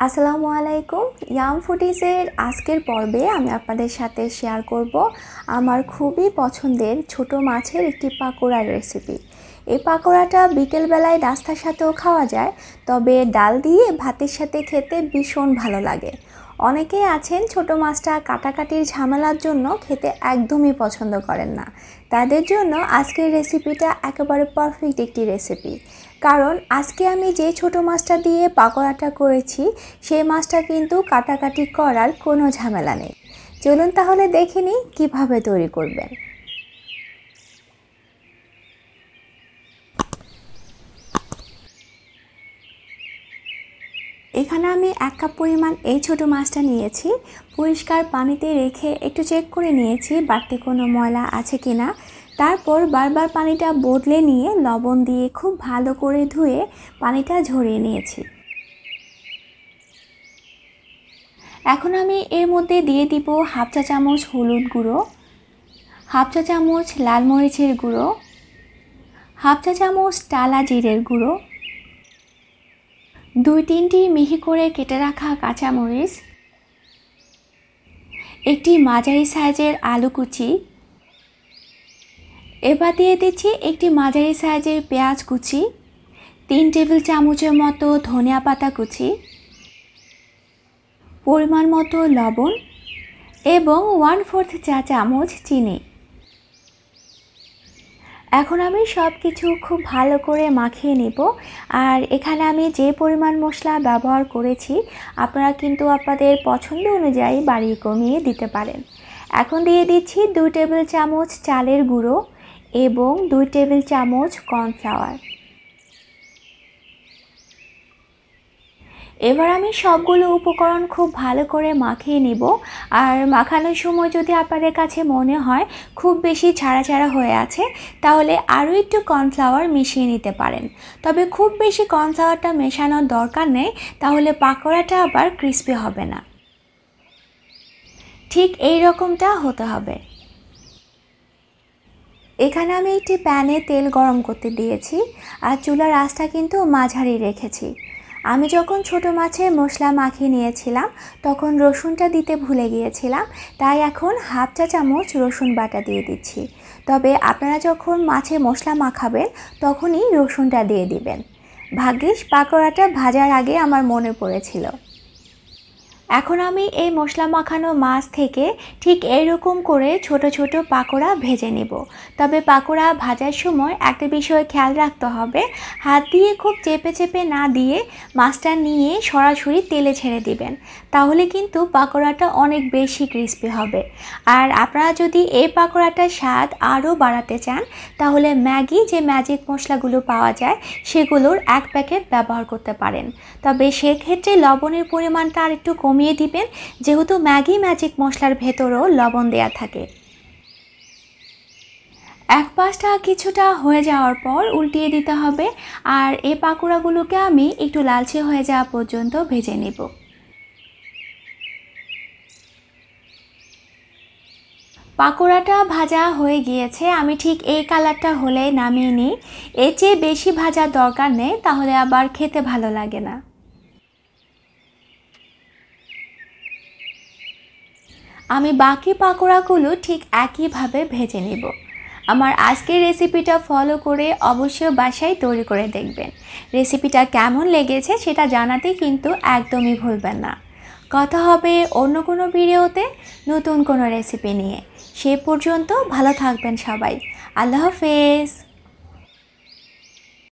আসসালামু আলাইকুম। ইয়াম ফুডিজের আজকের পর্বে আমি আপনাদের সাথে শেয়ার করব আমার খুবই পছন্দের ছোট মাছের একটি পাকোড়ার রেসিপি। এই পাকোড়াটা বিকেলবেলায় নাস্তার সাথেও খাওয়া যায়, তবে ডাল দিয়ে ভাতের সাথে খেতে ভীষণ ভালো লাগে। অনেকেই আছেন ছোট মাছটা কাটাকাটির ঝামেলার জন্য খেতে একদমই পছন্দ করেন না। তাদের জন্য আজকের রেসিপিটা একেবারে পারফেক্ট একটি রেসিপি, কারণ আজকে আমি যে ছোট মাছটা দিয়ে পাকোড়াটা করেছি সেই মাছটা কিন্তু কাটাকাটি করার কোনো ঝামেলা নেই। চলুন তাহলে দেখে নিই কীভাবে তৈরি করবেন। এখানে আমি 1 কাপ পরিমাণ এই ছোট মাছটা নিয়েছি। পরিষ্কার পানিতে রেখে একটু চেক করে নিয়েছি বাড়তি কোনো ময়লা আছে কিনা। তারপর বারবার পানিটা বদলে নিয়ে লবণ দিয়ে খুব ভালো করে ধুয়ে পানিটা ঝরিয়ে নিয়েছি। এখন আমি এর মধ্যে দিয়ে দিব হাফ চা চামচ হলুদ গুঁড়ো, হাফ চা চামচ লাল মরিচের গুঁড়ো, হাফ চা চামচ টালা জিরের গুঁড়ো, 2-3টি মিহি করে কেটে রাখা কাঁচামরিচ, একটি মাঝারি সাইজের আলু কুচি, এবার দিয়ে দিচ্ছি একটি মাঝারি সাইজের পেঁয়াজ কুচি, 3 টেবিল চামচের মতো ধনিয়া পাতা কুচি, পরিমাণ মতো লবণ এবং 1/4 চা চামচ চিনি। এখন আমি সব কিছু খুব ভালো করে মাখিয়ে নিব। আর এখানে আমি যে পরিমাণ মশলা ব্যবহার করেছি আপনারা কিন্তু আপনাদের পছন্দ অনুযায়ী বাড়িয়ে কমিয়ে দিতে পারেন। এখন দিয়ে দিচ্ছি 2 টেবিল চামচ চালের গুঁড়ো এবং 2 টেবিল চামচ কর্নফ্লাওয়ার। এবার আমি সবগুলো উপকরণ খুব ভালো করে মাখিয়ে নিব। আর মাখানোর সময় যদি আপনাদের কাছে মনে হয় খুব বেশি ছাড়া ছাড়া হয়ে আছে, তাহলে আরও একটু কর্নফ্লাওয়ার মিশিয়ে নিতে পারেন। তবে খুব বেশি কর্নফ্লাওয়ারটা মেশানোর দরকার নেই, তাহলে পাকোড়াটা আবার ক্রিস্পি হবে না। ঠিক এই রকমটা হতে হবে। এখানে আমি একটি প্যানে তেল গরম করতে দিয়েছি আর চুলার আঁচটা কিন্তু মাঝারি রেখেছি। আমি যখন ছোট মাছের মশলা মাখিয়ে নিয়েছিলাম তখন রসুনটা দিতে ভুলে গিয়েছিলাম, তাই এখন হাফ চা চামচ রসুন বাটা দিয়ে দিচ্ছি। তবে আপনারা যখন মাছে মশলা মাখাবেন তখনই রসুনটা দিয়ে দিবেন। ভাগ্যিস পাকোড়াটা ভাজার আগে আমার মনে পড়েছিল। এখন আমি এই মশলা মাখানো মাছ থেকে ঠিক এইরকম করে ছোট ছোট পাকোড়া ভেজে নেব। তবে পাকোড়া ভাজার সময় একটা বিষয় খেয়াল রাখতে হবে, হাত দিয়ে খুব চেপে চেপে না দিয়ে মাছটা নিয়ে সরাসরি তেলে ছেড়ে দিবেন, তাহলে কিন্তু পাকোড়াটা অনেক বেশি ক্রিস্পি হবে। আর আপনারা যদি এই পাকোড়াটার স্বাদ আরও বাড়াতে চান তাহলে ম্যাগি যে ম্যাজিক মশলাগুলো পাওয়া যায় সেগুলোর 1 প্যাকেট ব্যবহার করতে পারেন। তবে সেক্ষেত্রে লবণের পরিমাণটা আর একটু কমিয়ে দিবেন, যেহেতু ম্যাগি ম্যাজিক মশলার ভেতরেও লবণ দেয়া থাকে। এক পাশটা কিছুটা হয়ে যাওয়ার পর উল্টিয়ে দিতে হবে। আর এই পাকোড়াগুলোকে আমি একটু লালচে হয়ে যাওয়া পর্যন্ত ভেজে নেব। পাকোড়াটা ভাজা হয়ে গিয়েছে, আমি ঠিক এই কালারটা হলেই নামিয়ে নিই। এর চেয়ে বেশি ভাজার দরকার নেই, তাহলে আবার খেতে ভালো লাগে না। আমি বাকি পাকোড়াগুলো ঠিক একইভাবে ভেজে নেব। আমার আজকের রেসিপিটা ফলো করে অবশ্যই বাসায় তৈরি করে দেখবেন। রেসিপিটা কেমন লেগেছে সেটা জানাতে কিন্তু একদমই ভুলবেন না। কথা হবে অন্য কোনো ভিডিওতে নতুন কোনো রেসিপি নিয়ে। সে পর্যন্ত ভালো থাকবেন সবাই। আল্লাহ হাফেজ।